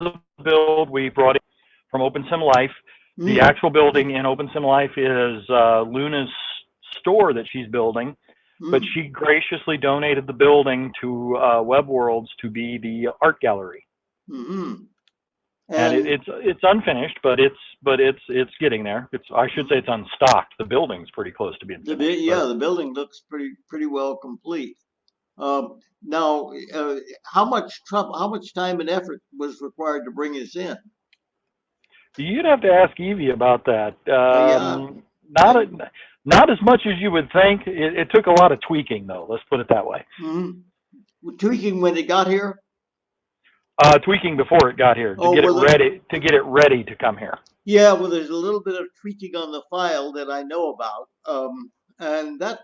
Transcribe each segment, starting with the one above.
a build we brought in from OpenSim Life. The Mm, actual building in OpenSim Life is Luna's store that she's building, but mm, she graciously donated the building to Web Worlds to be the art gallery. mm-hmm. And And it's unfinished, but it's getting there. It's I should say mm, it's unstocked. The building's pretty close to being finished, yeah, but the building looks pretty well complete. Now, how much time and effort was required to bring this in? you'd have to ask Evie about that. Yeah, Not I, a, not as much as you would think. It took a lot of tweaking, though. Let's put it that way. mm, tweaking when it got here. Tweaking before it got here to Oh, get it well, ready to come here. yeah, well, there's a little bit of tweaking on the file that I know about, and that,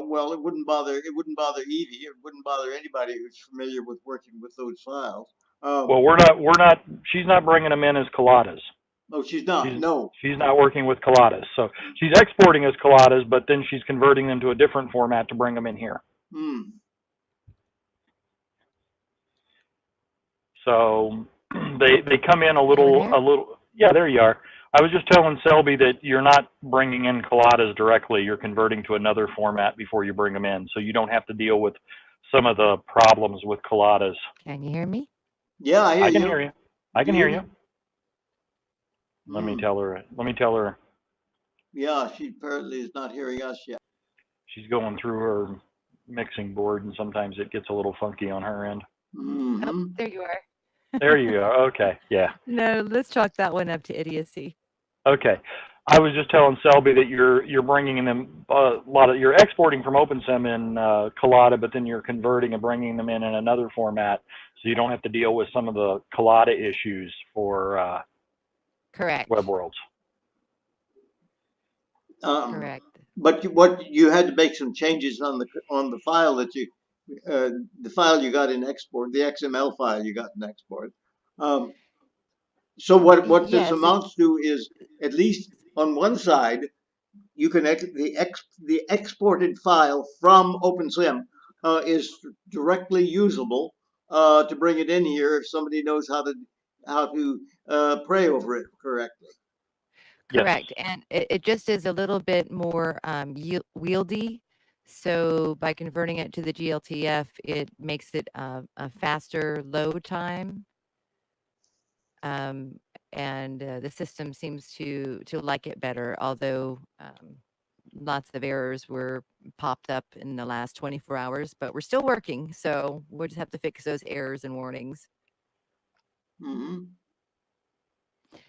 well, it wouldn't bother Evie, it wouldn't bother anybody who's familiar with working with those files. Um, Well, we're not. She's not bringing them in as colladas. no, she's not. She's No. she's not working with colladas. So she's exporting as colladas, but then she's converting them to a different format to bring them in here. Hmm. So they come in a Over little there? a little. Yeah, there you are. I was just telling Selby that you're not bringing in colladas directly. You're converting to another format before you bring them in, so you don't have to deal with some of the problems with colladas. Can you hear me? Yeah, I hear I can hear you. you. I Do can hear you? you. Let me Hmm. tell her. Let me tell her. Yeah, she apparently is not hearing us yet. She's going through her mixing board, and sometimes it gets a little funky on her end. Oh, Hmm. there you are. There you go. Okay. Yeah. No, let's chalk that one up to idiocy. Okay. I was just telling Selby that you're bringing in them a lot of you're exporting from OpenSim in Collada, but then you're converting and bringing them in another format, so you don't have to deal with some of the Collada issues for Web Correct. Worlds. Um, Correct. but what you had to make some changes on the file the file you got in export, the XML file you got in export. Um, so what this Yes, it's amounts to is, at least on one side, you can the exported file from OpenSim is directly usable to bring it in here if somebody knows how to pray over it correctly. Yes. correct. And it just is a little bit more wieldy. So by converting it to the GLTF, it makes it a faster load time. Um, and the system seems to like it better, although lots of errors were popped up in the last 24 hours, but we're still working. So we'll just have to fix those errors and warnings. Hmm.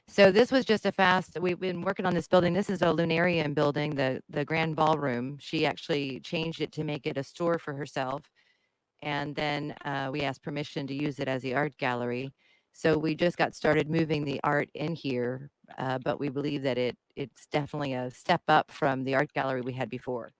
So this was just a fast. We've been working on this building. This is a Lunarian building, the grand ballroom. She actually changed it to make it a store for herself, and then we asked permission to use it as the art gallery. So we just got started moving the art in here, but we believe that it's definitely a step up from the art gallery we had before.